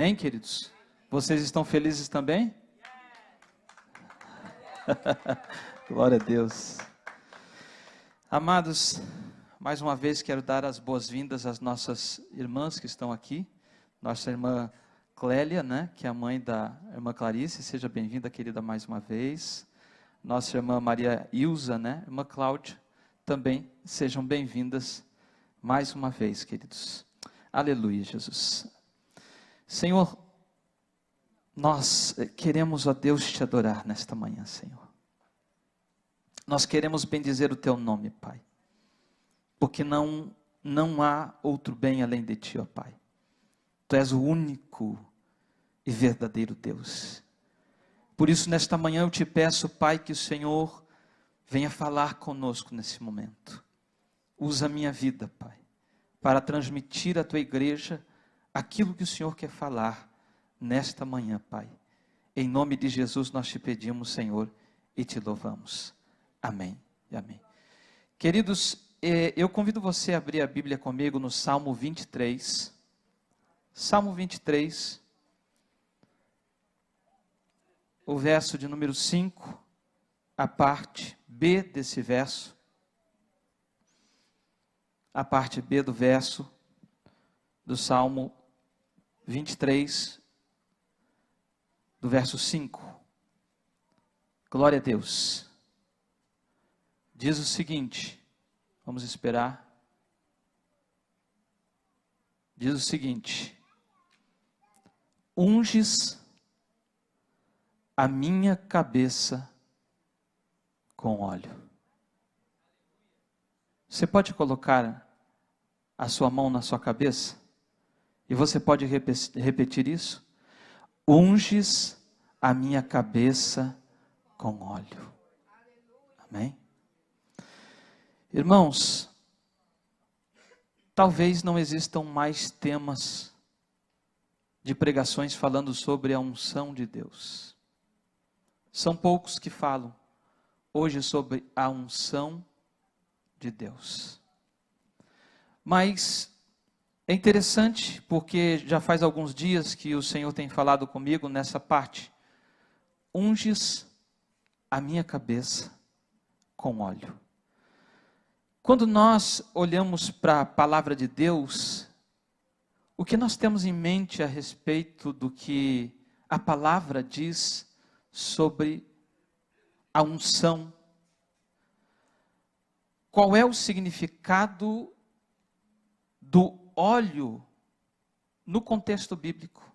Hein, queridos? Vocês estão felizes também? Glória a Deus. Amados, mais uma vez quero dar as boas-vindas às nossas irmãs que estão aqui. Nossa irmã Clélia, né, que é a mãe da irmã Clarice, seja bem-vinda, querida, mais uma vez. Nossa irmã Maria Ilza, né, irmã Cláudia, também sejam bem-vindas mais uma vez, queridos. Aleluia, Jesus. Senhor, nós queremos, ó Deus, te adorar nesta manhã, Senhor. Nós queremos bendizer o teu nome, Pai, porque não há outro bem além de ti, ó Pai. Tu és o único e verdadeiro Deus. Por isso, nesta manhã eu te peço, Pai, que o Senhor venha falar conosco nesse momento. Usa a minha vida, Pai, para transmitir à tua igreja aquilo que o Senhor quer falar nesta manhã, Pai. Em nome de Jesus nós te pedimos, Senhor, e te louvamos. Amém e amém. Queridos, eu convido você a abrir a Bíblia comigo no Salmo 23. Salmo 23, o verso de número 5, a parte B desse verso. A parte B do verso do Salmo 23, do verso 5. Glória a Deus. Diz o seguinte, vamos esperar. Diz o seguinte: unges a minha cabeça com óleo. Você pode colocar a sua mão na sua cabeça? E você pode repetir isso? Unges a minha cabeça com óleo. Amém? Irmãos, talvez não existam mais temas de pregações falando sobre a unção de Deus. São poucos que falam hoje sobre a unção de Deus. Mas é interessante porque já faz alguns dias que o Senhor tem falado comigo nessa parte. Unges a minha cabeça com óleo. Quando nós olhamos para a palavra de Deus, o que nós temos em mente a respeito do que a palavra diz sobre a unção? Qual é o significado do óleo no contexto bíblico?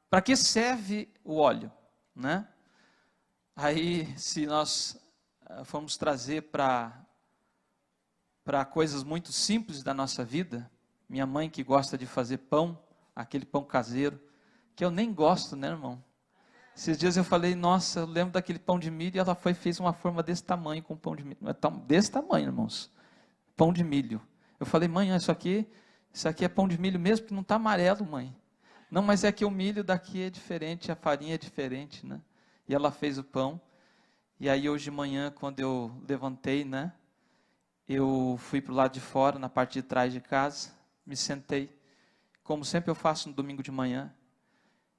Para que serve o óleo, né? Aí, se nós formos trazer para coisas muito simples da nossa vida, minha mãe que gosta de fazer pão, aquele pão caseiro, que eu nem gosto, né, irmão? Esses dias eu falei, nossa, eu lembro daquele pão de milho, e ela fez uma forma desse tamanho com pão de milho. Desse tamanho, irmãos. Pão de milho. Eu falei, mãe, isso aqui é pão de milho mesmo, que não está amarelo, mãe. Não, mas é que o milho daqui é diferente, a farinha é diferente, né? E ela fez o pão. E aí hoje de manhã, quando eu levantei, né? Eu fui para o lado de fora, na parte de trás de casa, me sentei, como sempre eu faço no domingo de manhã.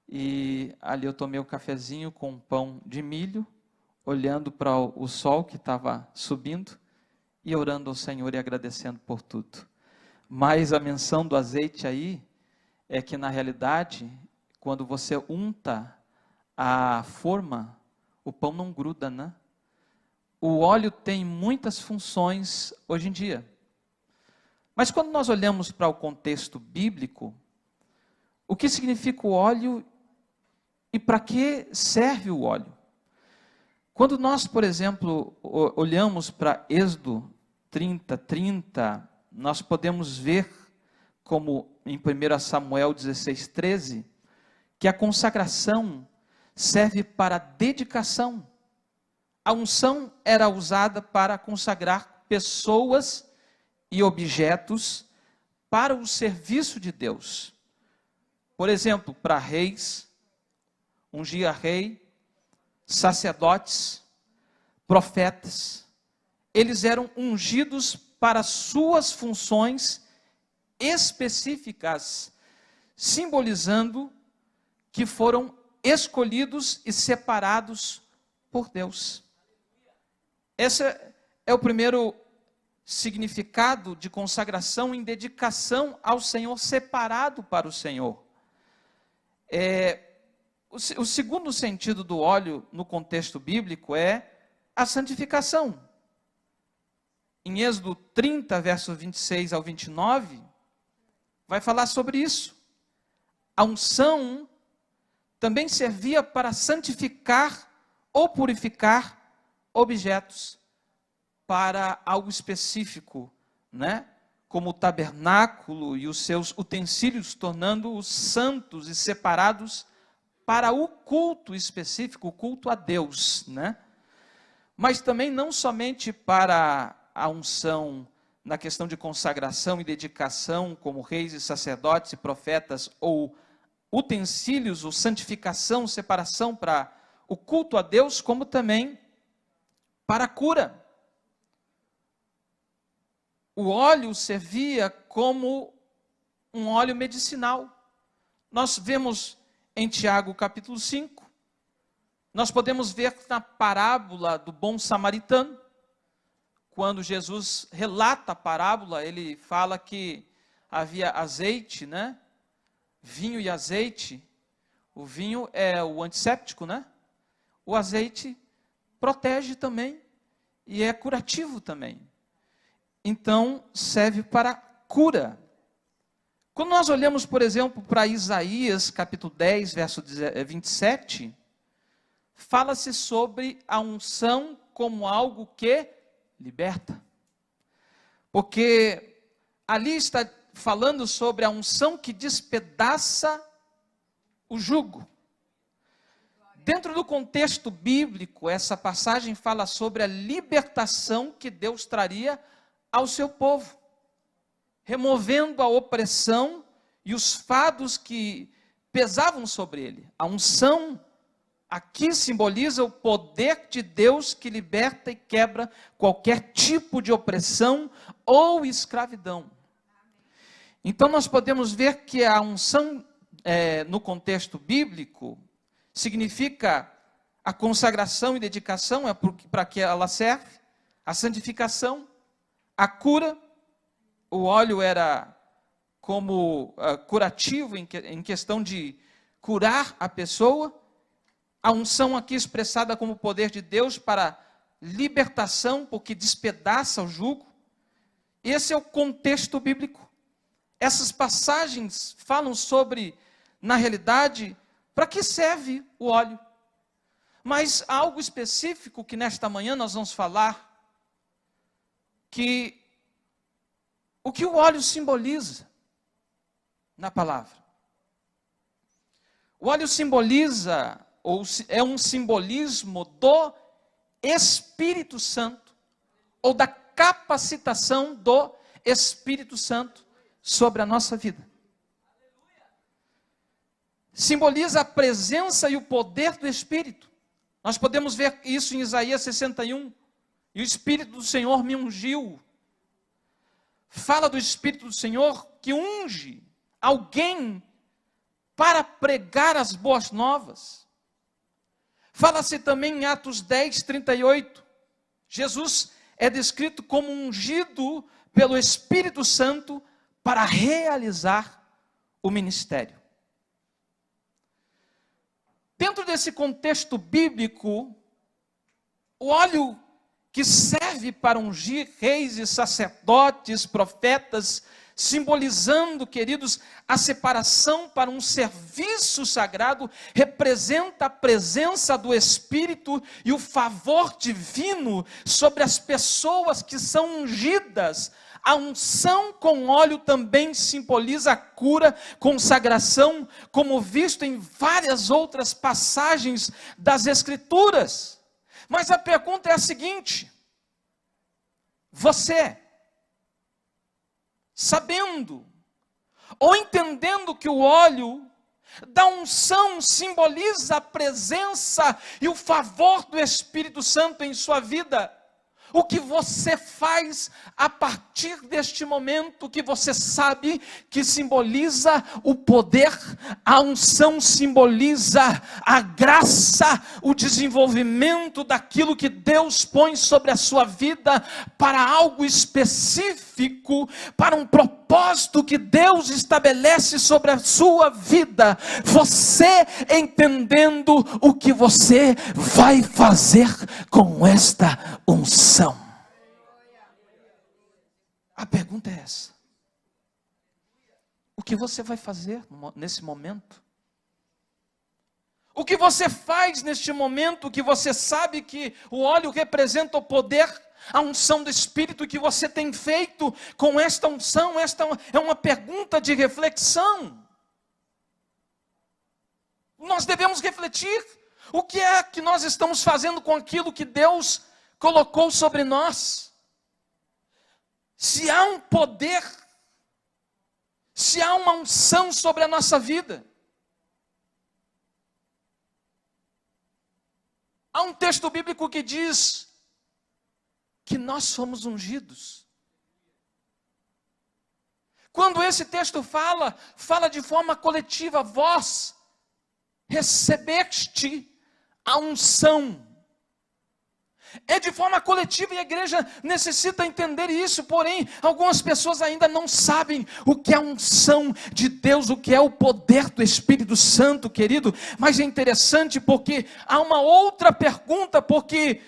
E ali eu tomei um cafezinho com um pão de milho, olhando para o sol que estava subindo e orando ao Senhor e agradecendo por tudo. Mas a menção do azeite aí é que na realidade, quando você unta a forma, o pão não gruda, né? O óleo tem muitas funções hoje em dia. Mas quando nós olhamos para o contexto bíblico, o que significa o óleo e para que serve o óleo? Quando nós, por exemplo, olhamos para Êxodo 30, nós podemos ver, como em 1 Samuel 16:13, que a consagração serve para dedicação. A unção era usada para consagrar pessoas e objetos para o serviço de Deus. Por exemplo, para reis, ungia rei, sacerdotes, profetas. Eles eram ungidos para suas funções específicas, simbolizando que foram escolhidos e separados por Deus. Esse é o primeiro significado de consagração em dedicação ao Senhor, separado para o Senhor. O segundo sentido do óleo no contexto bíblico é a santificação. Em Êxodo 30, versos 26 ao 29, vai falar sobre isso. A unção também servia para santificar ou purificar objetos para algo específico, né? Como o tabernáculo e os seus utensílios, tornando-os santos e separados para o culto específico, o culto a Deus, né? Mas também não somente para a unção na questão de consagração e dedicação, como reis e sacerdotes e profetas, ou utensílios, ou santificação, separação para o culto a Deus, como também para a cura. O óleo servia como um óleo medicinal. Nós vemos em Tiago capítulo 5, nós podemos ver na parábola do bom samaritano, quando Jesus relata a parábola, ele fala que havia azeite, né? Vinho e azeite. O vinho é o antisséptico, né? O azeite protege também e é curativo também. Então, serve para cura. Quando nós olhamos, por exemplo, para Isaías, capítulo 10, verso 27, fala-se sobre a unção como algo que liberta. Porque ali está falando sobre a unção que despedaça o jugo. Dentro do contexto bíblico, essa passagem fala sobre a libertação que Deus traria ao seu povo, removendo a opressão e os fardos que pesavam sobre ele. A unção aqui simboliza o poder de Deus que liberta e quebra qualquer tipo de opressão ou escravidão. Então nós podemos ver que a unção no contexto bíblico significa a consagração e dedicação, é para que ela serve, a santificação, a cura. O óleo era como curativo em questão de curar a pessoa. A unção aqui expressada como poder de Deus para libertação, porque despedaça o jugo. Esse é o contexto bíblico. Essas passagens falam sobre, na realidade, para que serve o óleo. Mas há algo específico que nesta manhã nós vamos falar, que o que o óleo simboliza na palavra. O óleo simboliza, ou é um simbolismo do Espírito Santo, ou da capacitação do Espírito Santo sobre a nossa vida. Simboliza a presença e o poder do Espírito. Nós podemos ver isso em Isaías 61. E o Espírito do Senhor me ungiu. Fala do Espírito do Senhor que unge alguém para pregar as boas novas. Fala-se também em Atos 10, 38. Jesus é descrito como ungido pelo Espírito Santo para realizar o ministério. Dentro desse contexto bíblico, o óleo que serve para ungir reis e sacerdotes, profetas, simbolizando, queridos, a separação para um serviço sagrado, representa a presença do Espírito e o favor divino sobre as pessoas que são ungidas. A unção com óleo também simboliza a cura, consagração, como visto em várias outras passagens das Escrituras. Mas a pergunta é a seguinte: você, sabendo ou entendendo que o óleo da unção simboliza a presença e o favor do Espírito Santo em sua vida, O que você faz a partir deste momento que você sabe que simboliza o poder, a unção simboliza a graça, o desenvolvimento daquilo que Deus põe sobre a sua vida para algo específico, para um propósito que Deus estabelece sobre a sua vida. Você entendendo o que você vai fazer com esta unção. A pergunta é essa: o que você vai fazer nesse momento? O que você faz neste momento que você sabe que o óleo representa o poder, a unção do Espírito, que você tem feito com esta unção? Esta é uma pergunta de reflexão. Nós devemos refletir. O que é que nós estamos fazendo com aquilo que Deus colocou sobre nós? Se há um poder, se há uma unção sobre a nossa vida. Há um texto bíblico que diz que nós somos ungidos. Quando esse texto fala de forma coletiva: vós recebeste a unção. É de forma coletiva e a igreja necessita entender isso. Porém, algumas pessoas ainda não sabem o que é a unção de Deus, o que é o poder do Espírito Santo, querido. Mas é interessante porque há uma outra pergunta: porque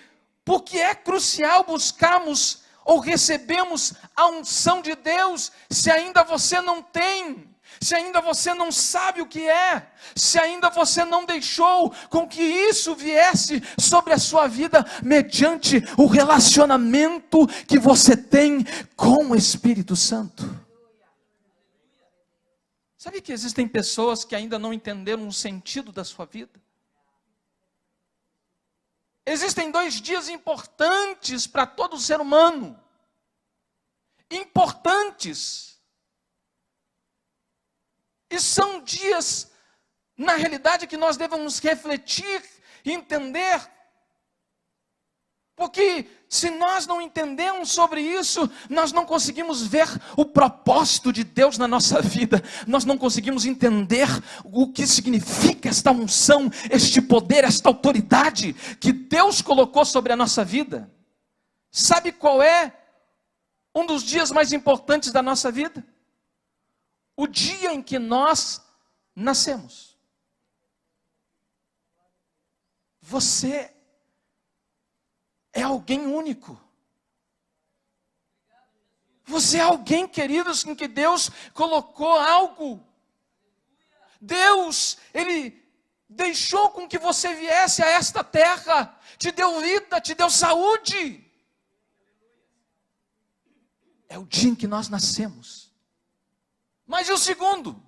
é crucial buscarmos ou recebemos a unção de Deus se ainda você não tem? Se ainda você não sabe o que é, se ainda você não deixou com que isso viesse sobre a sua vida mediante o relacionamento que você tem com o Espírito Santo. Sabe que existem pessoas que ainda não entenderam o sentido da sua vida? Existem 2 dias importantes para todo ser humano. Importantes. E são dias, na realidade, que nós devemos refletir e entender. Porque se nós não entendemos sobre isso, nós não conseguimos ver o propósito de Deus na nossa vida. Nós não conseguimos entender o que significa esta unção, este poder, esta autoridade que Deus colocou sobre a nossa vida. Sabe qual é um dos dias mais importantes da nossa vida? O dia em que nós nascemos. Você é alguém único. Você é alguém, queridos, em que Deus colocou algo. Deus, Ele deixou com que você viesse a esta terra, te deu vida, te deu saúde. É o dia em que nós nascemos. Mas e o segundo?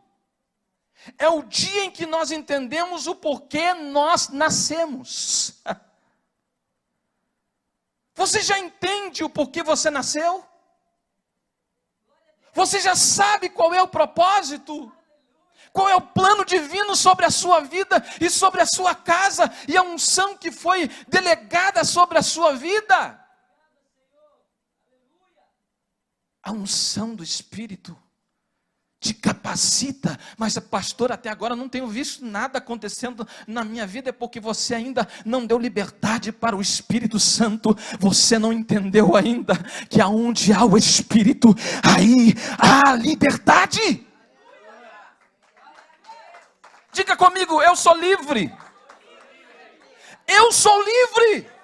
É o dia em que nós entendemos o porquê nós nascemos. Você já entende o porquê você nasceu? Você já sabe qual é o propósito? Qual é o plano divino sobre a sua vida e sobre a sua casa? E a unção que foi delegada sobre a sua vida? A unção do Espírito te capacita. Mas pastor, até agora não tenho visto nada acontecendo na minha vida. É porque você ainda não deu liberdade para o Espírito Santo. Você não entendeu ainda que aonde há o Espírito, aí há liberdade. Diga comigo: eu sou livre. Eu sou livre.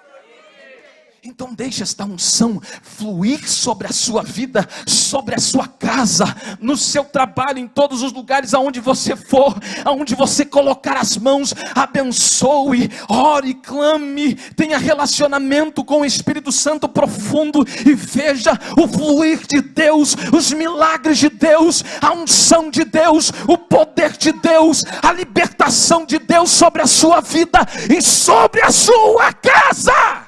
Então deixe esta unção fluir sobre a sua vida, sobre a sua casa, no seu trabalho, em todos os lugares aonde você for, aonde você colocar as mãos. Abençoe, ore, clame, tenha relacionamento com o Espírito Santo profundo e veja o fluir de Deus, os milagres de Deus, a unção de Deus, o poder de Deus, a libertação de Deus sobre a sua vida e sobre a sua casa.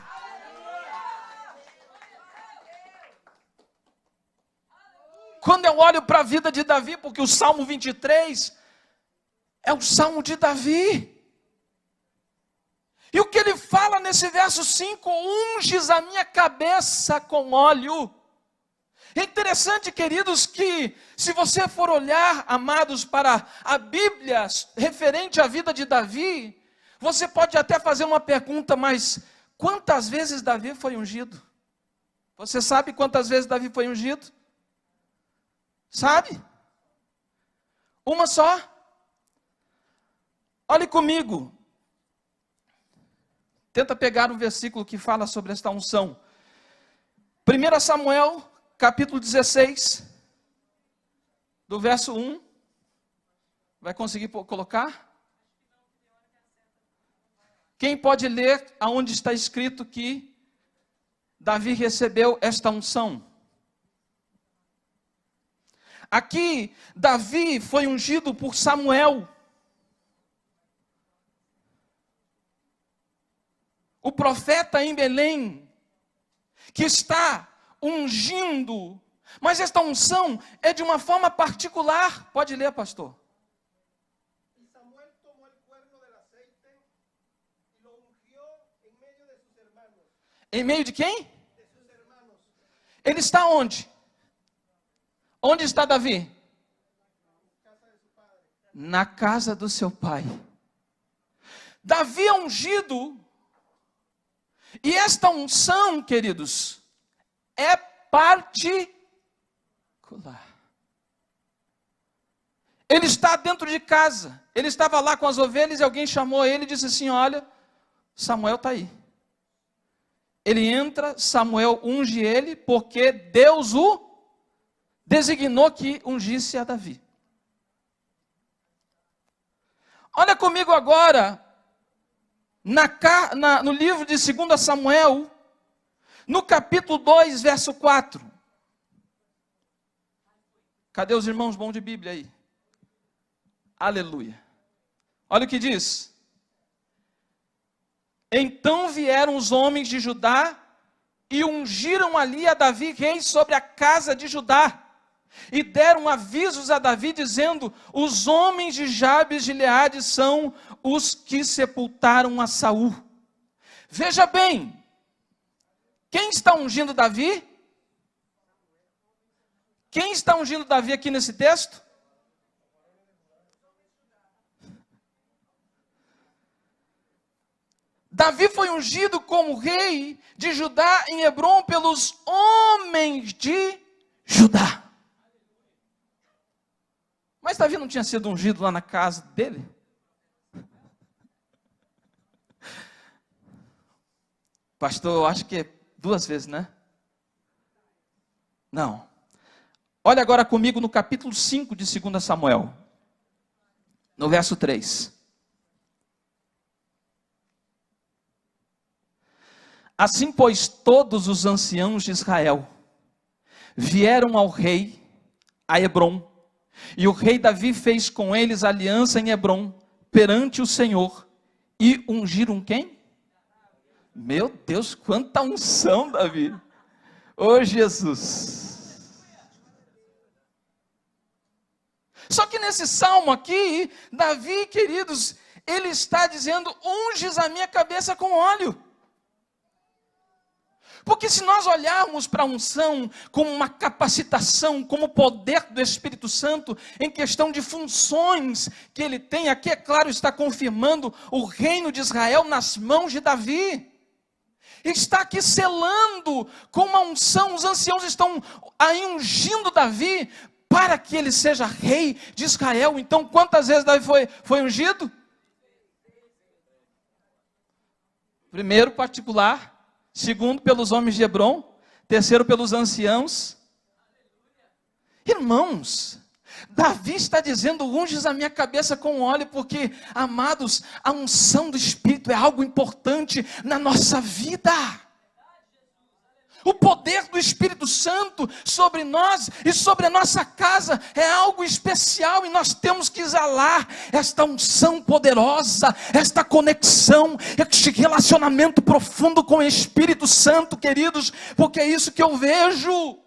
Quando eu olho para a vida de Davi, porque o Salmo 23 é o Salmo de Davi. E o que ele fala nesse verso 5, unges a minha cabeça com óleo. É interessante, queridos, que se você for olhar, amados, para a Bíblia referente à vida de Davi, você pode até fazer uma pergunta, mas quantas vezes Davi foi ungido? Você sabe quantas vezes Davi foi ungido? Sabe? Uma só. Olhe comigo. Tenta pegar um versículo que fala sobre esta unção. 1 Samuel, capítulo 16, do verso 1. Vai conseguir colocar? Quem pode ler aonde está escrito que Davi recebeu esta unção? Aqui, Davi foi ungido por Samuel. O profeta em Belém, que está ungindo, mas esta unção é de uma forma particular. Pode ler, pastor. Em meio de quem? Ele está onde? Onde está Davi? Na casa do seu pai. Davi é ungido. E esta unção, queridos, é particular. Ele está dentro de casa. Ele estava lá com as ovelhas e alguém chamou ele e disse assim: olha, Samuel está aí. Ele entra, Samuel unge ele, porque Deus o designou que ungisse a Davi. Olha comigo agora, no livro de 2 Samuel, no capítulo 2, verso 4. Cadê os irmãos bons de Bíblia aí? Aleluia. Olha o que diz. Então vieram os homens de Judá e ungiram ali a Davi rei sobre a casa de Judá. E deram avisos a Davi, dizendo: os homens de Jabes de Gileade são os que sepultaram a Saul. Veja bem, quem está ungindo Davi? Quem está ungindo Davi aqui nesse texto? Davi foi ungido como rei de Judá em Hebrom pelos homens de Judá. Mas Davi não tinha sido ungido lá na casa dele? Pastor, eu acho que é 2 vezes, né? Não. Olha agora comigo no capítulo 5 de 2 Samuel. No verso 3. Assim, pois, todos os anciãos de Israel vieram ao rei, a Hebrom, e o rei Davi fez com eles aliança em Hebrom, perante o Senhor, e ungiram quem? Meu Deus, quanta unção, Davi! Ô Jesus! Só que nesse salmo aqui, Davi, queridos, ele está dizendo: unges a minha cabeça com óleo. Porque se nós olharmos para a unção como uma capacitação, como poder do Espírito Santo, em questão de funções que ele tem, aqui é claro, está confirmando o reino de Israel nas mãos de Davi. Está aqui selando com uma unção, os anciãos estão aí ungindo Davi, para que ele seja rei de Israel. Então, quantas vezes Davi foi ungido? Primeiro, particular. Segundo, pelos homens de Hebrom. Terceiro, pelos anciãos. Irmãos, Davi está dizendo: unges a minha cabeça com óleo, porque, amados, a unção do Espírito é algo importante na nossa vida. O poder do Espírito Santo sobre nós e sobre a nossa casa é algo especial, e nós temos que exalar esta unção poderosa, esta conexão, este relacionamento profundo com o Espírito Santo, queridos, porque é isso que eu vejo.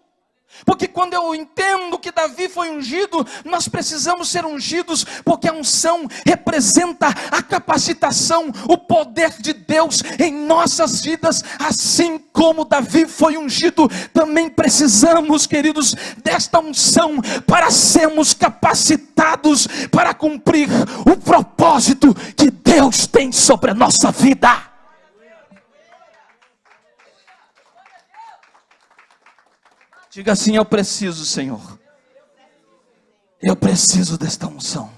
Porque quando eu entendo que Davi foi ungido, nós precisamos ser ungidos, porque a unção representa a capacitação, o poder de Deus em nossas vidas. Assim como Davi foi ungido, também precisamos, queridos, desta unção para sermos capacitados para cumprir o propósito que Deus tem sobre a nossa vida. Diga assim: eu preciso, Senhor. Eu preciso desta unção.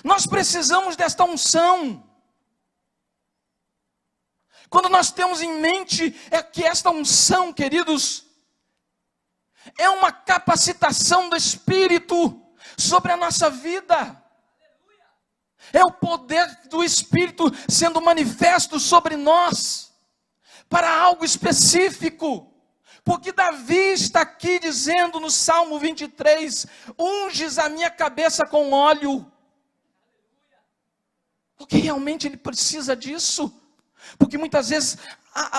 Nós precisamos desta unção. Quando nós temos em mente que esta unção, queridos, é uma capacitação do Espírito sobre a nossa vida. É o poder do Espírito sendo manifesto sobre nós, para algo específico, porque Davi está aqui dizendo no Salmo 23, unges a minha cabeça com óleo, porque realmente ele precisa disso, porque muitas vezes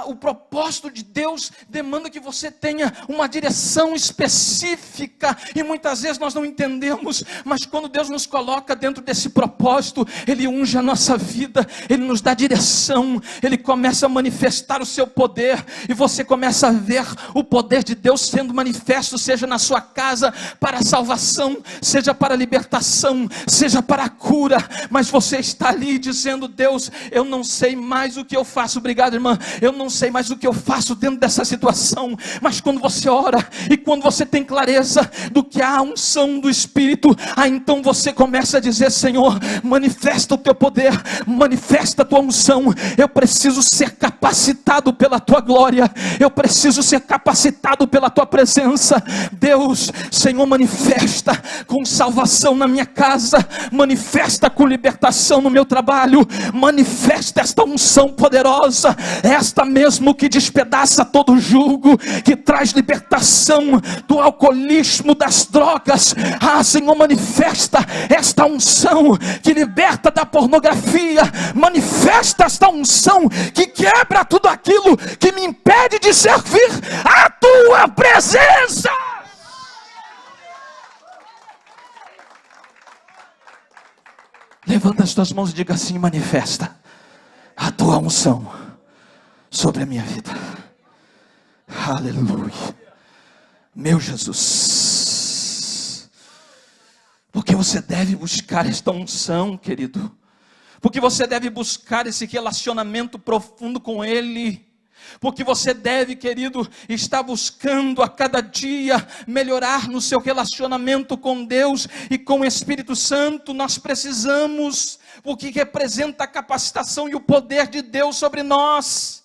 o propósito de Deus demanda que você tenha uma direção específica, e muitas vezes nós não entendemos, mas quando Deus nos coloca dentro desse propósito, Ele unge a nossa vida, Ele nos dá direção, Ele começa a manifestar o seu poder, e você começa a ver o poder de Deus sendo manifesto, seja na sua casa, para a salvação, seja para a libertação, seja para a cura, mas você está ali dizendo: Deus, eu não sei mais o que eu faço. Obrigado, irmã. Eu não sei mais o que eu faço dentro dessa situação, mas quando você ora, e quando você tem clareza do que há a unção do Espírito, aí então você começa a dizer: Senhor, manifesta o teu poder, manifesta a tua unção. Eu preciso ser capacitado pela tua glória, eu preciso ser capacitado pela tua presença. Deus, Senhor, manifesta com salvação na minha casa, manifesta com libertação no meu trabalho, manifesta esta unção poderosa, esta mesmo que despedaça todo jugo, que traz libertação do alcoolismo, das drogas. Ah, Senhor, manifesta esta unção que liberta da pornografia, manifesta esta unção que quebra tudo aquilo que me impede de servir a tua presença. Levanta as tuas mãos e diga assim: manifesta a tua unção sobre a minha vida. Aleluia. Meu Jesus. Porque você deve buscar esta unção, querido. Porque você deve buscar esse relacionamento profundo com Ele. Porque você deve, querido, estar buscando a cada dia melhorar no seu relacionamento com Deus e com o Espírito Santo. Nós precisamos, porque representa a capacitação e o poder de Deus sobre nós.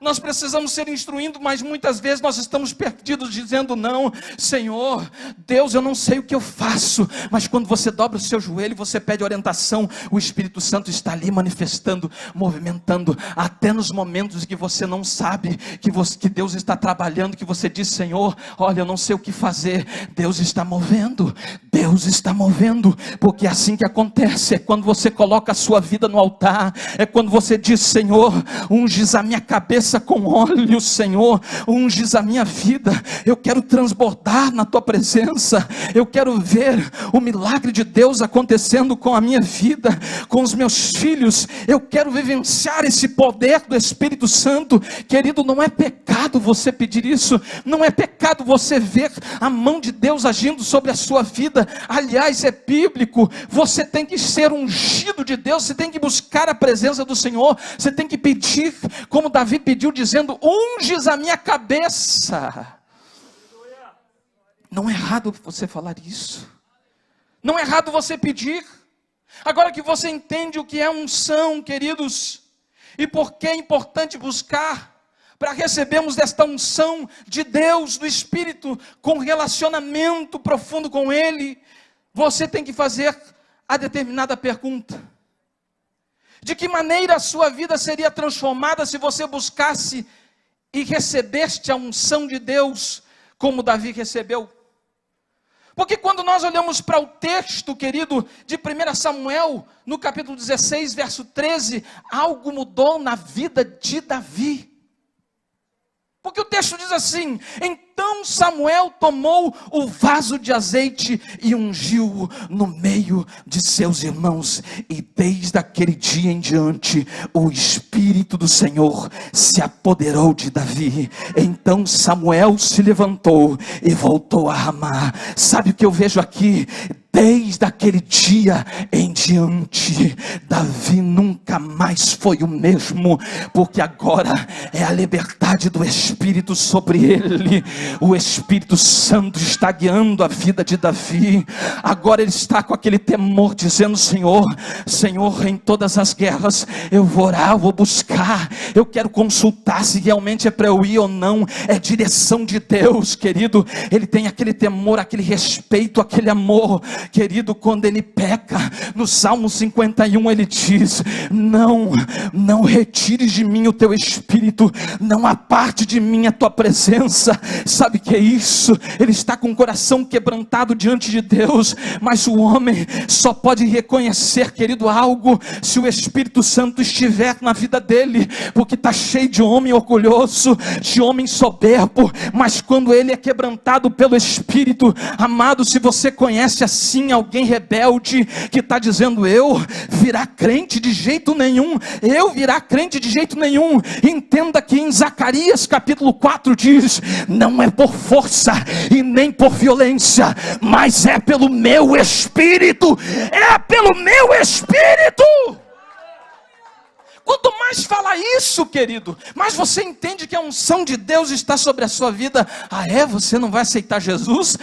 Nós precisamos ser instruídos, mas muitas vezes nós estamos perdidos, dizendo: não, Senhor, Deus, eu não sei o que eu faço. Mas quando você dobra o seu joelho, você pede orientação, o Espírito Santo está ali manifestando, movimentando, até nos momentos que você não sabe, que Deus está trabalhando, que você diz: Senhor, olha, eu não sei o que fazer. Deus está movendo, Deus está movendo, porque é assim que acontece. É quando você coloca a sua vida no altar, é quando você diz: Senhor, unges a minha cabeça com óleo, Senhor, unges a minha vida. Eu quero transbordar na tua presença, eu quero ver o milagre de Deus acontecendo com a minha vida, com os meus filhos. Eu quero vivenciar esse poder do Espírito Santo. Querido, não é pecado você pedir isso, não é pecado você ver a mão de Deus agindo sobre a sua vida. Aliás, é bíblico. Você tem que ser ungido de Deus, você tem que buscar a presença do Senhor, você tem que pedir, como Davi pediu, dizendo: unges a minha cabeça. Não é errado você falar isso, não é errado você pedir. Agora que você entende o que é unção, queridos, e por que é importante buscar para recebermos desta unção de Deus, do Espírito, com relacionamento profundo com Ele, você tem que fazer a determinada pergunta: de que maneira a sua vida seria transformada se você buscasse e recebeste a unção de Deus como Davi recebeu? Porque quando nós olhamos para o texto, querido, de 1 Samuel, no capítulo 16, verso 13, algo mudou na vida de Davi. Porque o texto diz assim: então Samuel tomou o vaso de azeite e ungiu-o no meio de seus irmãos. E desde aquele dia em diante, o Espírito do Senhor se apoderou de Davi. Então Samuel se levantou e voltou a Ramá. Sabe o que eu vejo aqui? Desde aquele dia em diante, Davi nunca mais foi o mesmo, porque agora é a liberdade do Espírito sobre ele. O Espírito Santo está guiando a vida de Davi. Agora ele está com aquele temor, dizendo: Senhor, em todas as guerras eu vou orar, eu vou buscar, eu quero consultar se realmente é para eu ir ou não. É direção de Deus, querido. Ele tem aquele temor, aquele respeito, aquele amor. Querido, quando ele peca, no Salmo 51 ele diz: não retires de mim o teu Espírito, não aparte de mim a tua presença. Sabe o que é isso? Ele está com o coração quebrantado diante de Deus. Mas o homem só pode reconhecer, querido, algo se o Espírito Santo estiver na vida dele, porque está cheio de homem orgulhoso, de homem soberbo. Mas quando ele é quebrantado pelo Espírito, amado, se você conhece assim alguém rebelde que está dizendo: eu virar crente de jeito nenhum, entenda que em Zacarias capítulo 4 diz: não é por força e nem por violência, mas é pelo meu Espírito. É pelo meu Espírito. Quanto mais fala isso, querido, mais você entende que a unção de Deus está sobre a sua vida. Você não vai aceitar Jesus?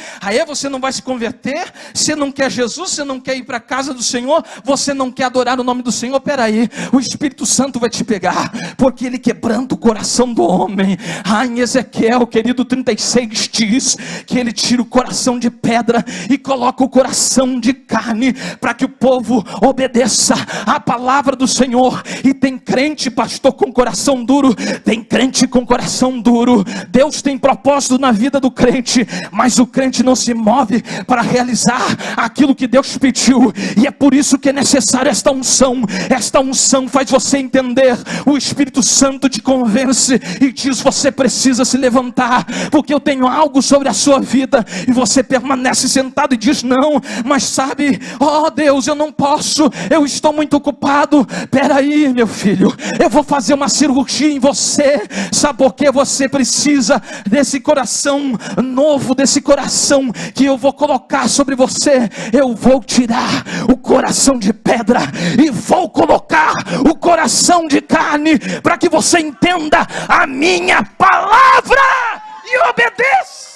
Você não vai se converter? Você não quer Jesus? Você não quer ir para a casa do Senhor? Você não quer adorar o nome do Senhor? Peraí, o Espírito Santo vai te pegar, porque ele quebranta o coração do homem. Em Ezequiel, querido, 36 diz que ele tira o coração de pedra e coloca o coração de carne, para que o povo obedeça a palavra do Senhor. E tem crente, pastor, com coração duro. Tem crente com coração duro. Deus tem propósito na vida do crente, mas o crente não se move para realizar aquilo que Deus pediu. E é por isso que é necessário esta unção. Esta unção faz você entender. O Espírito Santo te convence e diz: você precisa se levantar, porque eu tenho algo sobre a sua vida. E você permanece sentado e diz: não, mas sabe, Deus, eu não posso, eu estou muito ocupado. Peraí, meu filho, eu vou fazer uma cirurgia em você. Sabe por quê? Você precisa desse coração novo, desse coração que eu vou colocar sobre você. Eu vou tirar o coração de pedra e vou colocar o coração de carne, para que você entenda a minha palavra e obedeça.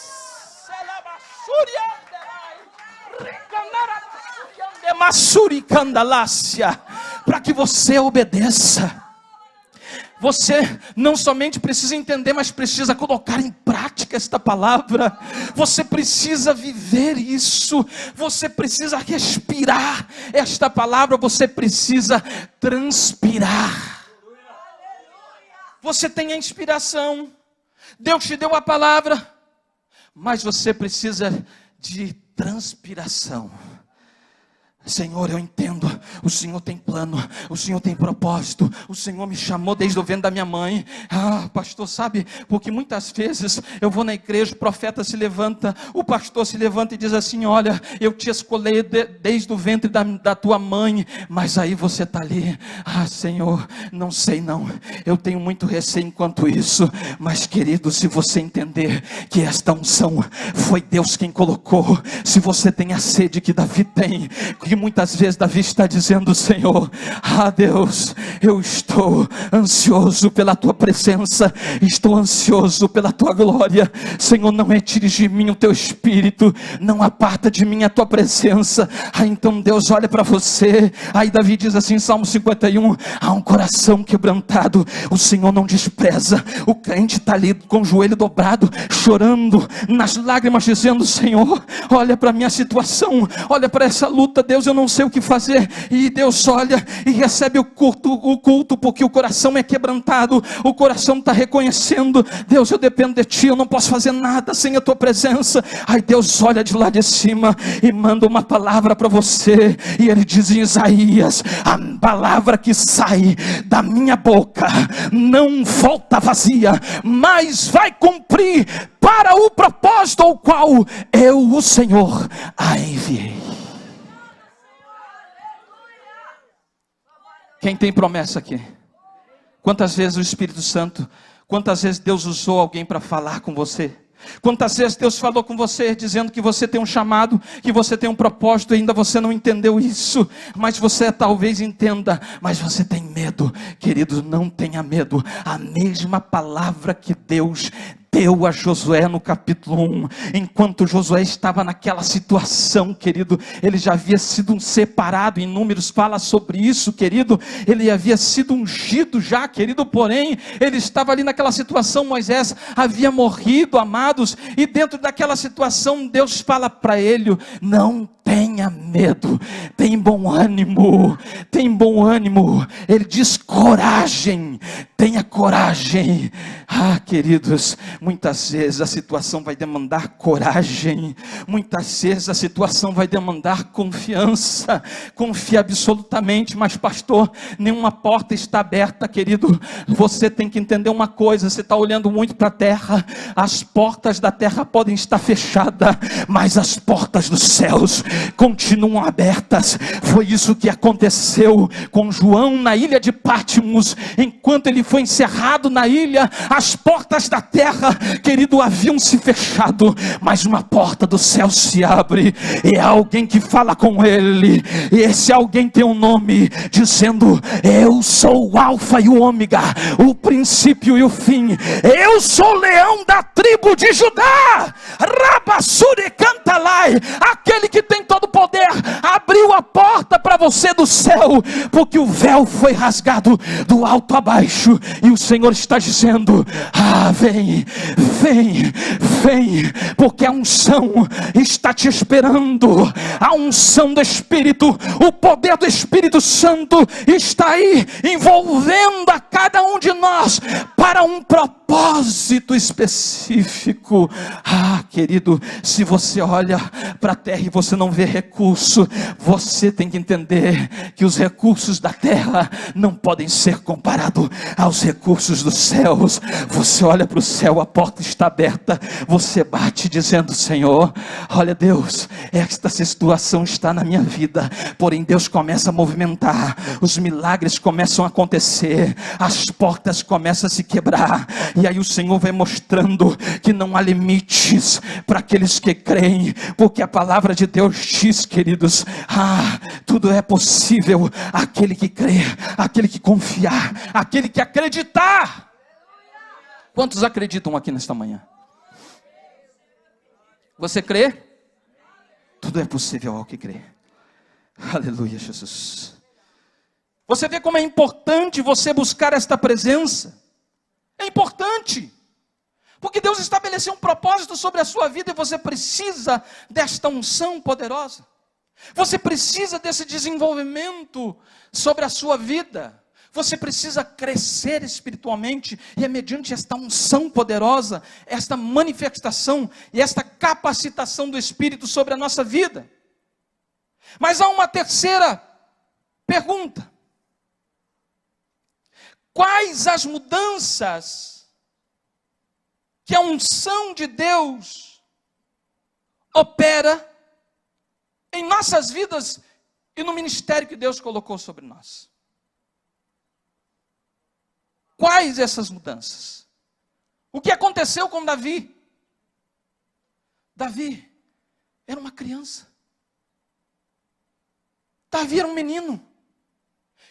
Para que você obedeça. Você não somente precisa entender, mas precisa colocar em prática esta palavra. Você precisa viver isso. Você precisa respirar esta palavra. Você precisa transpirar. Você tem a inspiração. Deus te deu a palavra, mas você precisa de transpiração. Senhor, eu entendo, o Senhor tem plano, o Senhor tem propósito, o Senhor me chamou desde o ventre da minha mãe. Pastor, sabe, porque muitas vezes eu vou na igreja, o profeta se levanta, o pastor se levanta e diz assim: olha, eu te escolhi desde o ventre da tua mãe, mas aí você está ali. Senhor, não sei não, eu tenho muito receio quanto isso. Mas querido, se você entender que esta unção foi Deus quem colocou, se você tem a sede que Davi tem, que muitas vezes Davi está dizendo: Senhor, Deus, eu estou ansioso pela tua presença, estou ansioso pela tua glória. Senhor, não retire de mim o teu Espírito, não aparta de mim a tua presença. Então Deus olha para você. Aí Davi diz assim, Salmo 51, há um coração quebrantado, o Senhor não despreza. O crente está ali com o joelho dobrado, chorando nas lágrimas, dizendo: Senhor, olha para a minha situação, olha para essa luta, Deus, eu não sei o que fazer. E e Deus olha e recebe o culto, porque o coração é quebrantado, o coração está reconhecendo: Deus, eu dependo de Ti, eu não posso fazer nada sem a Tua presença. Aí Deus olha de lá de cima e manda uma palavra para você, e Ele diz em Isaías: a palavra que sai da minha boca não volta vazia, mas vai cumprir para o propósito ao qual eu, o Senhor, a enviei. Quem tem promessa aqui? Quantas vezes o Espírito Santo, quantas vezes Deus usou alguém para falar com você? Quantas vezes Deus falou com você, dizendo que você tem um chamado, que você tem um propósito, e ainda você não entendeu isso, mas você talvez entenda, mas você tem medo. Querido, não tenha medo. A mesma palavra que Deus deu a Josué no capítulo 1, enquanto Josué estava naquela situação, querido, ele já havia sido um separado, em Números fala sobre isso, querido, ele havia sido ungido já, querido, porém, ele estava ali naquela situação, Moisés havia morrido, amados, e dentro daquela situação, Deus fala para ele: não tenha medo, tem bom ânimo, ele diz: coragem, tenha coragem. Queridos, muitas vezes a situação vai demandar coragem, muitas vezes a situação vai demandar confiança. Confie absolutamente. Mas pastor, nenhuma porta está aberta, querido. Você tem que entender uma coisa: você está olhando muito para a terra, as portas da terra podem estar fechadas, mas as portas dos céus continuam abertas. Foi isso que aconteceu com João na ilha de Pátimos. Enquanto ele foi encerrado na ilha, as portas da terra, querido, haviam se fechado, mas uma porta do céu se abre, e é alguém que fala com ele, e esse alguém tem um nome, dizendo: eu sou o alfa e o ômega, o princípio e o fim, eu sou o leão da tribo de Judá, Rabassure Cantalai, aquele que tem todo o poder, abriu a porta para você do céu, porque o véu foi rasgado do alto a baixo, e o Senhor está dizendo: vem, porque a unção está te esperando, a unção do Espírito, o poder do Espírito Santo está aí, envolvendo a cada um de nós, para um propósito específico. Querido, se você olha para a terra e você não vê recurso, você tem que entender que os recursos da terra não podem ser comparados aos recursos dos céus. Você olha para o céu, a porta está aberta, você bate dizendo: Senhor, olha Deus, esta situação está na minha vida, porém Deus começa a movimentar, os milagres começam a acontecer, as portas começam a se quebrar, e aí o Senhor vai mostrando que não há limites para aqueles que creem, porque a palavra de Deus diz, queridos, tudo é possível aquele que crê, aquele que confiar, aquele que acreditar. Quantos acreditam aqui nesta manhã? Você crê? Tudo é possível ao que crê. Aleluia, Jesus. Você vê como é importante você buscar esta presença. É importante, porque Deus estabeleceu um propósito sobre a sua vida, e você precisa desta unção poderosa. Você precisa desse desenvolvimento sobre a sua vida. Você precisa crescer espiritualmente, e é mediante esta unção poderosa, esta manifestação e esta capacitação do Espírito sobre a nossa vida. Mas há uma terceira pergunta: quais as mudanças que a unção de Deus opera em nossas vidas e no ministério que Deus colocou sobre nós? Quais essas mudanças? O que aconteceu com Davi? Davi era uma criança. Davi era um menino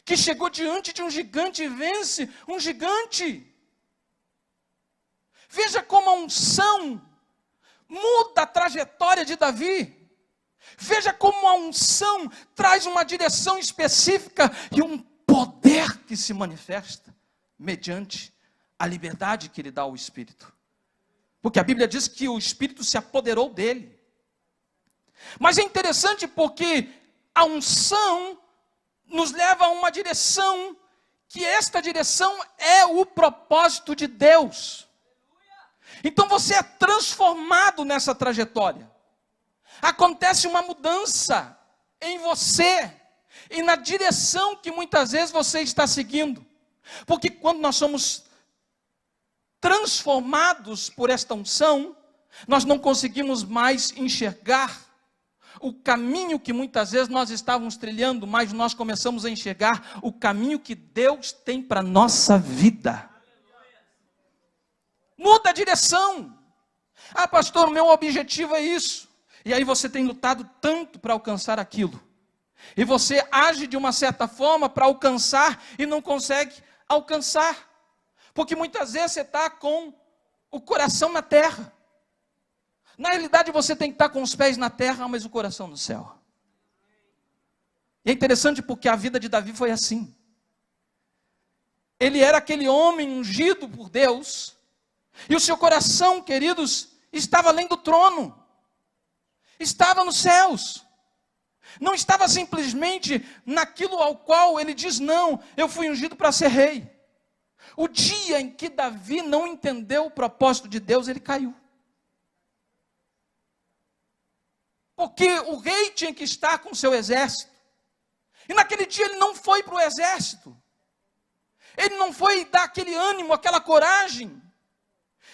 que chegou diante de um gigante e vence um gigante. Veja como a unção muda a trajetória de Davi. Veja como a unção traz uma direção específica e um poder que se manifesta mediante a liberdade que ele dá ao Espírito. Porque a Bíblia diz que o Espírito se apoderou dele. Mas é interessante porque a unção nos leva a uma direção, que esta direção é o propósito de Deus. Então você é transformado nessa trajetória. Acontece uma mudança em você e na direção que muitas vezes você está seguindo. Porque quando nós somos transformados por esta unção, nós não conseguimos mais enxergar o caminho que muitas vezes nós estávamos trilhando, mas nós começamos a enxergar o caminho que Deus tem para a nossa vida. Muda a direção. Ah, pastor, o meu objetivo é isso. E aí você tem lutado tanto para alcançar aquilo. E você age de uma certa forma para alcançar e não consegue alcançar. Porque muitas vezes você está com o coração na terra. Na realidade você tem que estar com os pés na terra, mas o coração no céu. E é interessante porque a vida de Davi foi assim. Ele era aquele homem ungido por Deus, e o seu coração, queridos, estava além do trono. Estava nos céus. Não estava simplesmente naquilo ao qual ele diz, não, eu fui ungido para ser rei. O dia em que Davi não entendeu o propósito de Deus, ele caiu. Porque o rei tinha que estar com o seu exército. E naquele dia ele não foi para o exército. Ele não foi dar aquele ânimo, aquela coragem.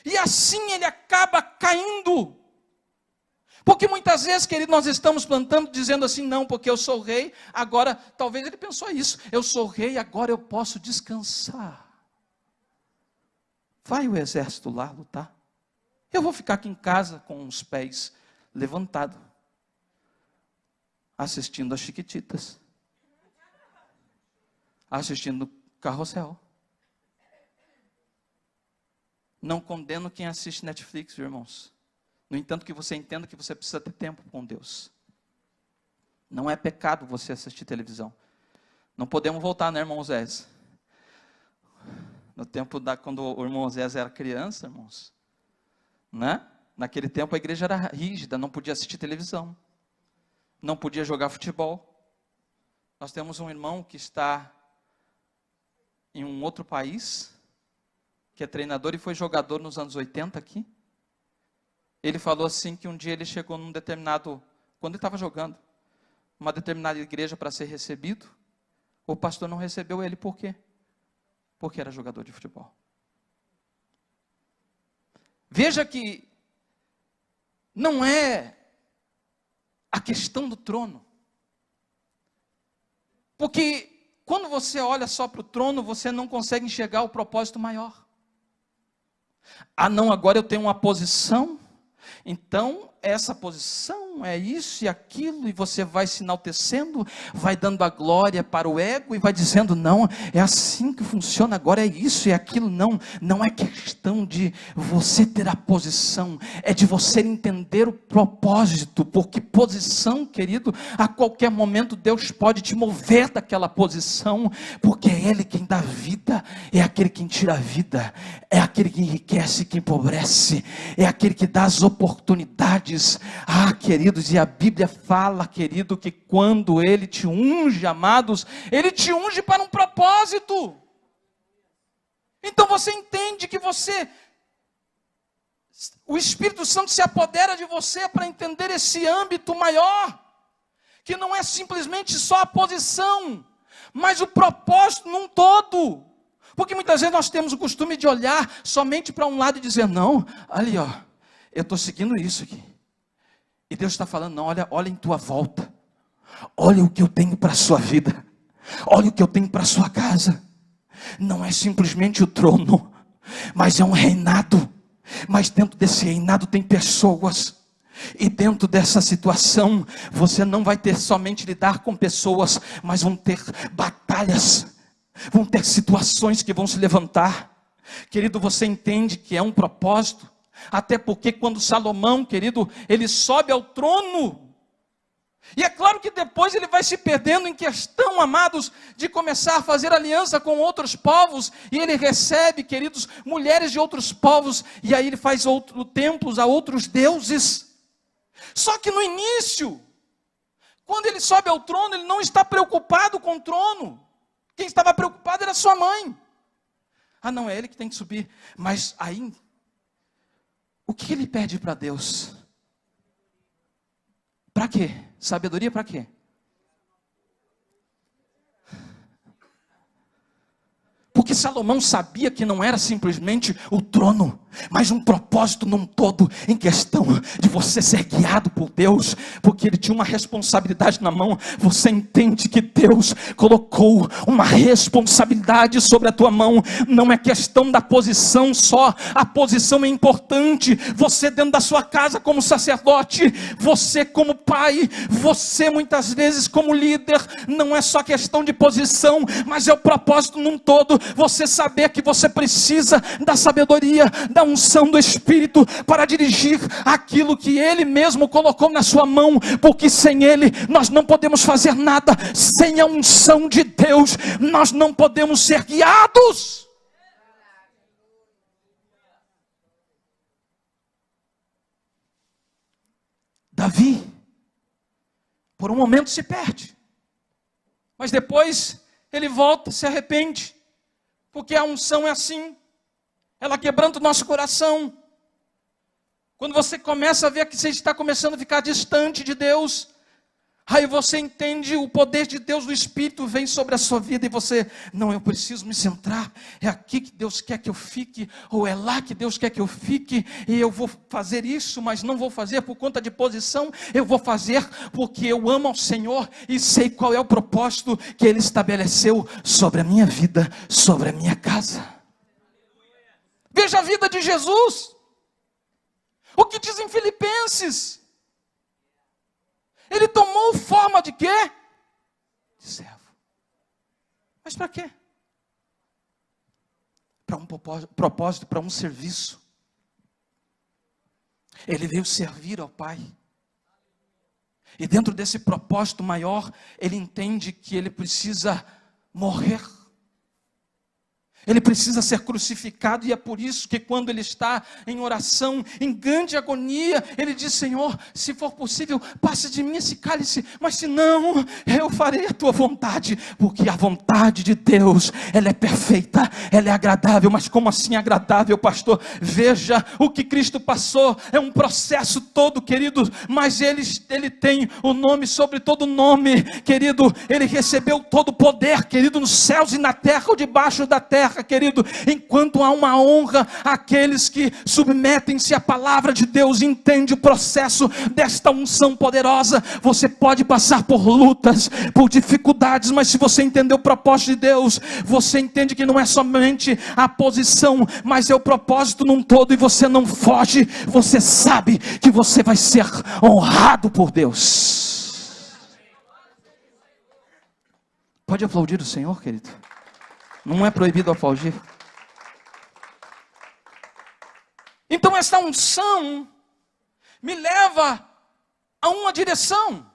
E assim ele acaba caindo. Porque muitas vezes, querido, nós estamos plantando, dizendo assim, não, porque eu sou rei, agora, talvez ele pensou isso, eu sou rei, agora eu posso descansar. Vai o exército lá lutar. Eu vou ficar aqui em casa com os pés levantados, assistindo as Chiquititas, assistindo Carrossel. Não condeno quem assiste Netflix, irmãos. No entanto, que você entenda que você precisa ter tempo com Deus. Não é pecado você assistir televisão. Não podemos voltar, né, irmão Zés? No tempo quando o irmão Zés era criança, irmãos, né? Naquele tempo a igreja era rígida, não podia assistir televisão. Não podia jogar futebol. Nós temos um irmão que está em um outro país, que é treinador e foi jogador nos anos 80 aqui. Ele falou assim que um dia ele chegou num determinado, quando ele estava jogando, uma determinada igreja para ser recebido, o pastor não recebeu ele, por quê? Porque era jogador de futebol. Veja que não é a questão do trono. Porque quando você olha só para o trono, você não consegue enxergar o propósito maior. Ah, não, agora eu tenho uma posição, então essa posição é isso e aquilo, e você vai se enaltecendo, vai dando a glória para o ego, e vai dizendo, não, é assim que funciona, agora é isso e aquilo. Não é questão de você ter a posição, é de você entender o propósito, porque posição, querido, a qualquer momento Deus pode te mover daquela posição, porque é Ele quem dá vida, é aquele quem tira a vida, é aquele que enriquece, que empobrece, é aquele que dá as oportunidades. Ah, queridos, e a Bíblia fala, querido, que quando Ele te unge, amados, Ele te unge para um propósito. Então você entende que o Espírito Santo se apodera de você para entender esse âmbito maior, que não é simplesmente só a posição, mas o propósito num todo. Porque muitas vezes nós temos o costume de olhar somente para um lado e dizer, não, ali ó, eu estou seguindo isso aqui. E Deus está falando, não, olha em tua volta. Olha o que eu tenho para a sua vida. Olha o que eu tenho para a sua casa. Não é simplesmente o trono, mas é um reinado. Mas dentro desse reinado tem pessoas. E dentro dessa situação, você não vai ter somente lidar com pessoas, mas vão ter batalhas. Vão ter situações que vão se levantar. Querido, você entende que é um propósito? Até porque quando Salomão, querido, ele sobe ao trono, e é claro que depois ele vai se perdendo em questão, amados, de começar a fazer aliança com outros povos, e ele recebe, queridos, mulheres de outros povos, e aí ele faz templos a outros deuses. Só que no início, Quando ele sobe ao trono, ele não está preocupado com o trono. Quem estava preocupado era sua mãe. Ah, não, é ele que tem que subir. Mas aí, o que ele pede para Deus? Para quê? Sabedoria para quê? Porque Salomão sabia que não era simplesmente o trono, mas um propósito num todo, em questão de você ser guiado por Deus, porque ele tinha uma responsabilidade na mão. Você entende que Deus colocou uma responsabilidade sobre a tua mão, não é questão da posição só, a posição é importante. Você dentro da sua casa como sacerdote, você como pai, você muitas vezes como líder, não é só questão de posição, mas é o propósito num todo. Você saber que você precisa da sabedoria, da unção do Espírito para dirigir aquilo que Ele mesmo colocou na sua mão, porque sem Ele nós não podemos fazer nada. Sem a unção de Deus nós não podemos ser guiados. Davi, por um momento se perde, mas depois ele volta, se arrepende. Porque a unção é assim, ela quebranta o nosso coração. Quando você começa a ver que você está começando a ficar distante de Deus, aí você entende o poder de Deus, do Espírito vem sobre a sua vida, e você, não, eu preciso me centrar, é aqui que Deus quer que eu fique, ou é lá que Deus quer que eu fique, e eu vou fazer isso, mas não vou fazer por conta de posição, eu vou fazer porque eu amo ao Senhor, e sei qual é o propósito que Ele estabeleceu sobre a minha vida, sobre a minha casa. Veja a vida de Jesus, o que diz em Filipenses, ele tomou forma de quê? De servo. Mas para quê? Para um propósito, para um serviço. Ele veio servir ao Pai. E dentro desse propósito maior, ele entende que ele precisa morrer. Ele precisa ser crucificado, e é por isso que quando ele está em oração, em grande agonia, ele diz: Senhor, se for possível, passe de mim esse cálice, mas se não, eu farei a tua vontade, porque a vontade de Deus, ela é perfeita, ela é agradável. Mas como assim agradável, pastor? Veja o que Cristo passou, é um processo todo, querido, mas ele tem o nome sobre todo nome, querido, ele recebeu todo o poder, querido, nos céus e na terra, ou debaixo da terra, querido, enquanto há uma honra àqueles que submetem-se à palavra de Deus, entende o processo desta unção poderosa. Você pode passar por lutas, por dificuldades, mas se você entender o propósito de Deus, você entende que não é somente a posição, mas é o propósito num todo, e você não foge, você sabe que você vai ser honrado por Deus. Pode aplaudir o Senhor, querido? Não é proibido aplaudir. Então essa unção me leva a uma direção,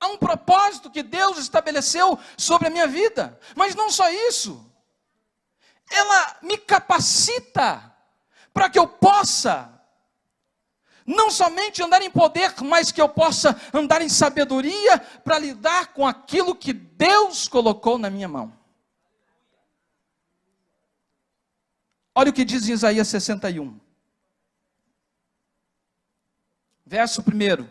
a um propósito que Deus estabeleceu sobre a minha vida. Mas não só isso, ela me capacita para que eu possa não somente andar em poder, mas que eu possa andar em sabedoria para lidar com aquilo que Deus colocou na minha mão. Olha o que diz em Isaías 61. Verso 1.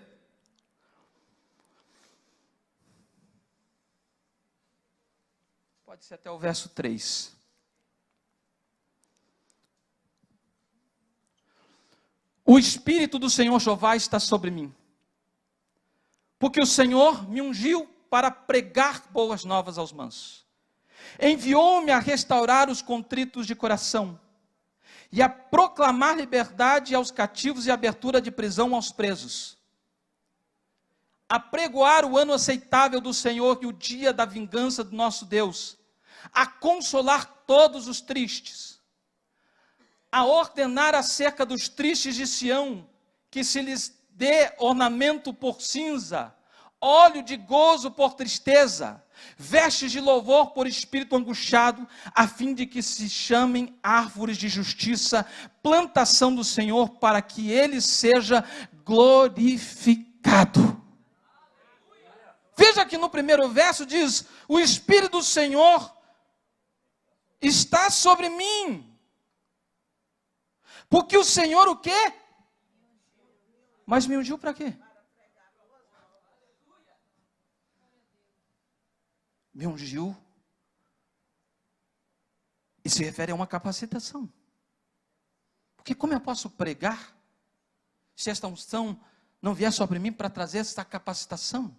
Pode ser até o verso 3. O Espírito do Senhor Jeová está sobre mim, porque o Senhor me ungiu para pregar boas novas aos mansos. Enviou-me a restaurar os contritos de coração, e a proclamar liberdade aos cativos e abertura de prisão aos presos, a pregoar o ano aceitável do Senhor e o dia da vingança do nosso Deus, a consolar todos os tristes, a ordenar acerca dos tristes de Sião, que se lhes dê ornamento por cinza, óleo de gozo por tristeza, vestes de louvor por espírito angustiado, a fim de que se chamem árvores de justiça, plantação do Senhor, para que ele seja glorificado. Veja que no primeiro verso diz: o Espírito do Senhor está sobre mim. Porque o Senhor o quê? Mas me ungiu para quê? Me ungiu. E se refere a uma capacitação. Porque como eu posso pregar se esta unção não vier sobre mim para trazer essa capacitação?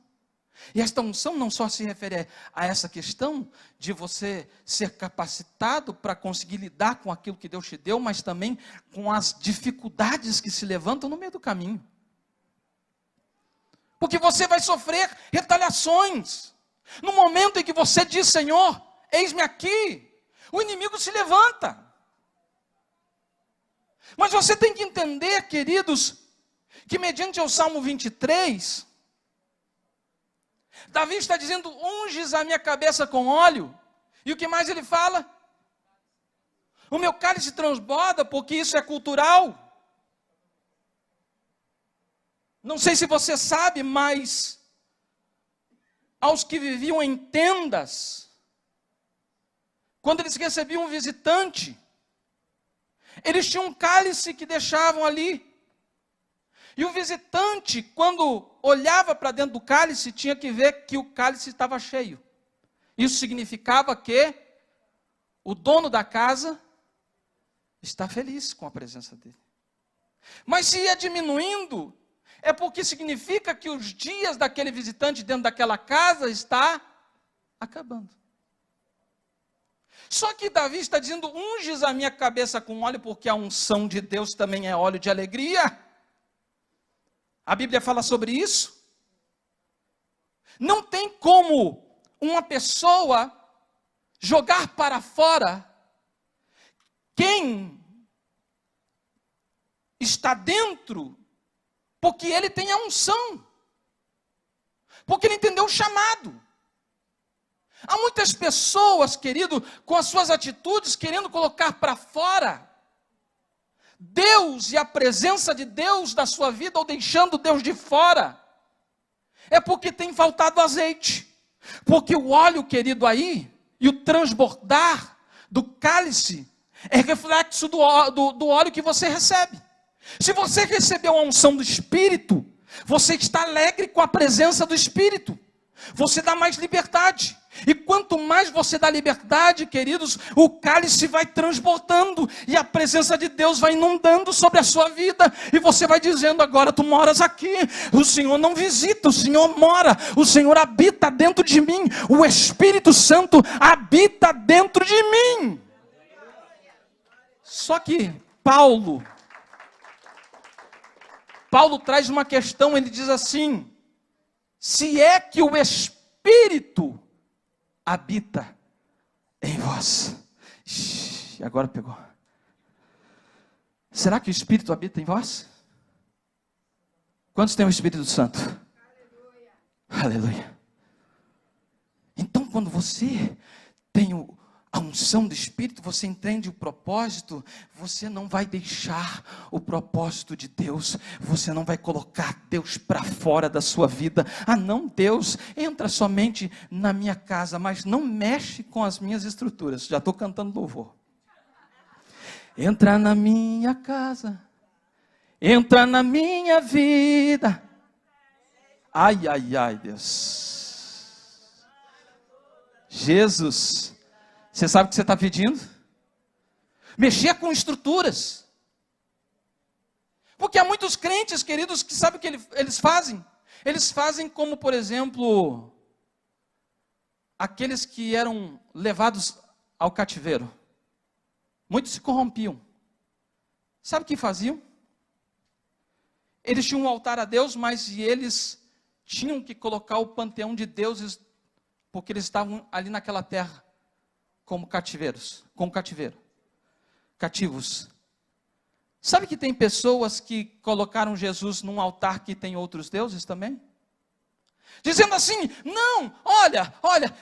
E esta unção não só se refere a essa questão de você ser capacitado para conseguir lidar com aquilo que Deus te deu, mas também com as dificuldades que se levantam no meio do caminho. Porque você vai sofrer retaliações. No momento em que você diz: Senhor, eis-me aqui, o inimigo se levanta. Mas você tem que entender, queridos, que mediante o Salmo 23, Davi está dizendo: unges a minha cabeça com óleo. E o que mais ele fala? O meu cálice transborda, porque isso é cultural. Não sei se você sabe, mas aos que viviam em tendas, quando eles recebiam um visitante, eles tinham um cálice que deixavam ali. E o visitante, quando olhava para dentro do cálice, tinha que ver que o cálice estava cheio. Isso significava que o dono da casa está feliz com a presença dele. Mas se ia diminuindo, é porque significa que os dias daquele visitante dentro daquela casa está acabando. Só que Davi está dizendo: unges a minha cabeça com óleo, porque a unção de Deus também é óleo de alegria. A Bíblia fala sobre isso. Não tem como uma pessoa jogar para fora quem está dentro, porque ele tem a unção, porque ele entendeu o chamado. Há muitas pessoas, querido, com as suas atitudes, querendo colocar para fora Deus e a presença de Deus da sua vida, ou deixando Deus de fora. É porque tem faltado azeite. Porque o óleo, querido, aí, e o transbordar do cálice, é reflexo do óleo que você recebe. Se você recebeu a unção do Espírito, você está alegre com a presença do Espírito. Você dá mais liberdade. E quanto mais você dá liberdade, queridos, o cálice vai transbordando e a presença de Deus vai inundando sobre a sua vida. E você vai dizendo: agora tu moras aqui. O Senhor não visita, o Senhor mora. O Senhor habita dentro de mim. O Espírito Santo habita dentro de mim. Só que Paulo traz uma questão. Ele diz assim: se é que o Espírito habita em vós. Ixi, agora pegou. Será que o Espírito habita em vós? Quantos têm o Espírito Santo? Aleluia. Aleluia. Então, quando você tem a unção do Espírito, você entende o propósito, você não vai deixar o propósito de Deus, você não vai colocar Deus para fora da sua vida. Ah não, Deus, entra somente na minha casa, mas não mexe com as minhas estruturas. Já estou cantando louvor. Entra na minha casa, entra na minha vida. Ai, ai, ai, Deus. Jesus, você sabe o que você está pedindo? Mexer com estruturas. Porque há muitos crentes, queridos, que sabem o que eles fazem? Eles fazem como, por exemplo, aqueles que eram levados ao cativeiro. Muitos se corrompiam. Sabe o que faziam? Eles tinham um altar a Deus, mas eles tinham que colocar o panteão de deuses, porque eles estavam ali naquela terra como cativeiros, cativos. Sabe que tem pessoas que colocaram Jesus num altar que tem outros deuses também? dizendo assim: não, olha,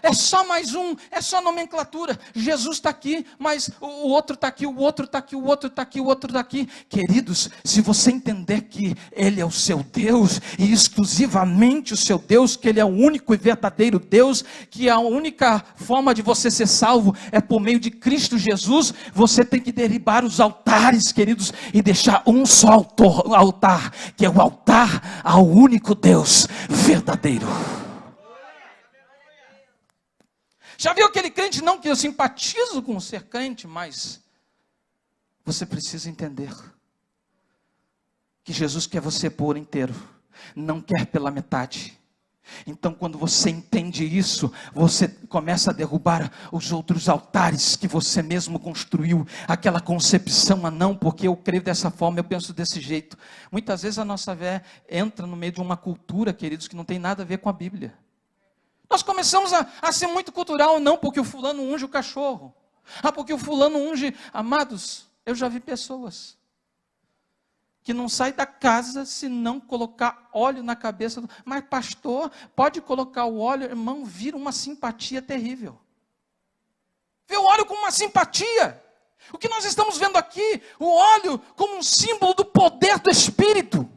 é só mais um, é só nomenclatura. Jesus está aqui, mas o outro está aqui, o outro está aqui, o outro está aqui, o outro está aqui. Queridos, se você entender que Ele é o seu Deus, e exclusivamente o seu Deus, que Ele é o único e verdadeiro Deus, que a única forma de você ser salvo é por meio de Cristo Jesus, você tem que derribar os altares, queridos, e deixar um só altar, que é o altar ao único Deus verdadeiro. Já viu aquele crente? Não que eu simpatizo com ser crente, mas você precisa entender que Jesus quer você por inteiro, não quer pela metade. Então, quando você entende isso, você começa a derrubar os outros altares que você mesmo construiu, aquela concepção, não, porque eu creio dessa forma, eu penso desse jeito. Muitas vezes a nossa fé entra no meio de uma cultura, queridos, que não tem nada a ver com a Bíblia. Nós começamos a ser muito cultural, não porque o fulano unge o cachorro, porque o fulano unge. Amados, eu já vi pessoas que não sai da casa se não colocar óleo na cabeça. Mas pastor, pode colocar o óleo, irmão, vira uma simpatia terrível. Vê o óleo como uma simpatia. O que nós estamos vendo aqui, o óleo como um símbolo do poder do Espírito.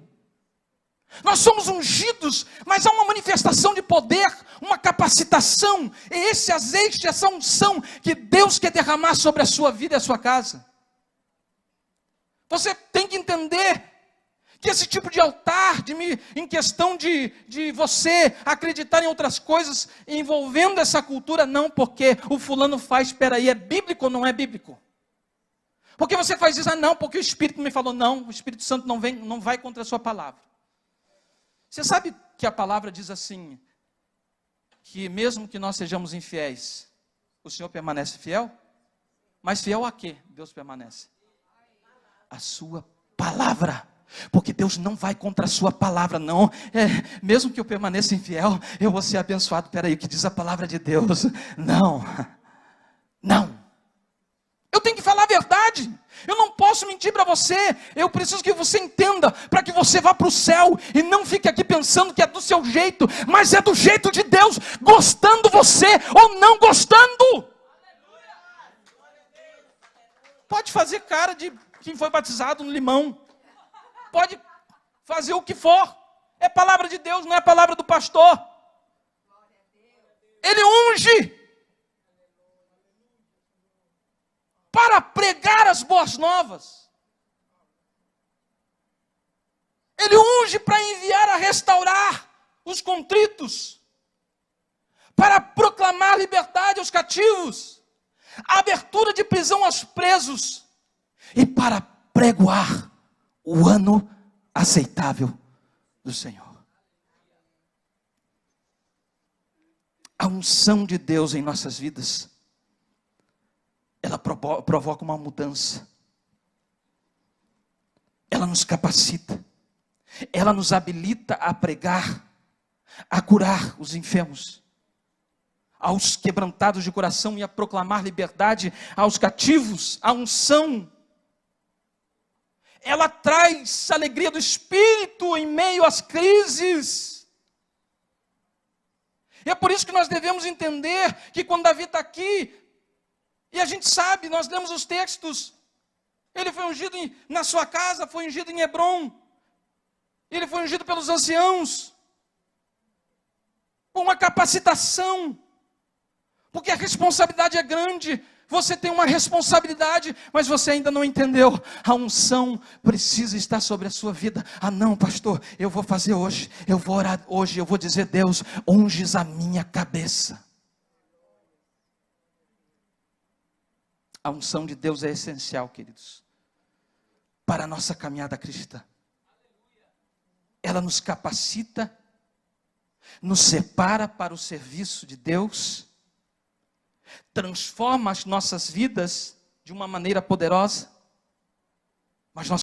Nós somos ungidos, mas há uma manifestação de poder, uma capacitação. É esse azeite, essa unção que Deus quer derramar sobre a sua vida e a sua casa. Você tem que entender que esse tipo de altar, em questão de você acreditar em outras coisas, envolvendo essa cultura, não, porque o fulano faz, espera aí, é bíblico ou não é bíblico? Porque você faz isso? Não, porque o Espírito me falou. Não, o Espírito Santo não vai contra a sua palavra. Você sabe que a palavra diz assim, que mesmo que nós sejamos infiéis, o Senhor permanece fiel? Mas fiel a quê Deus permanece? A sua palavra. Porque Deus não vai contra a sua palavra, não. Mesmo que eu permaneça infiel, eu vou ser abençoado. Peraí, o que diz a palavra de Deus? Não. Eu tenho que falar a verdade. Eu não posso mentir para você. Eu preciso que você entenda, para que você vá para o céu e não fique aqui pensando que é do seu jeito, mas é do jeito de Deus, gostando você ou não gostando. Pode fazer cara de quem foi batizado no limão. Pode fazer o que for. É palavra de Deus, não é palavra do pastor. Ele unge para pregar as boas novas. Ele unge para enviar a restaurar os contritos, para proclamar liberdade aos cativos, abertura de prisão aos presos, e para pregoar o ano aceitável do Senhor. A unção de Deus em nossas vidas, ela provoca uma mudança. Ela nos capacita. Ela nos habilita a pregar, a curar os enfermos, aos quebrantados de coração e a proclamar liberdade aos cativos. A unção, ela traz a alegria do Espírito em meio às crises. E é por isso que nós devemos entender que quando Davi está aqui, e a gente sabe, nós lemos os textos, ele foi ungido na sua casa, foi ungido em Hebrom, ele foi ungido pelos anciãos, com uma capacitação, porque a responsabilidade é grande. Você tem uma responsabilidade, mas você ainda não entendeu. A unção precisa estar sobre a sua vida. Não, pastor, eu vou fazer hoje, eu vou orar hoje, eu vou dizer: Deus, unges a minha cabeça. A unção de Deus é essencial, queridos, para a nossa caminhada cristã. Ela nos capacita, nos separa para o serviço de Deus, transforma as nossas vidas de uma maneira poderosa, mas nós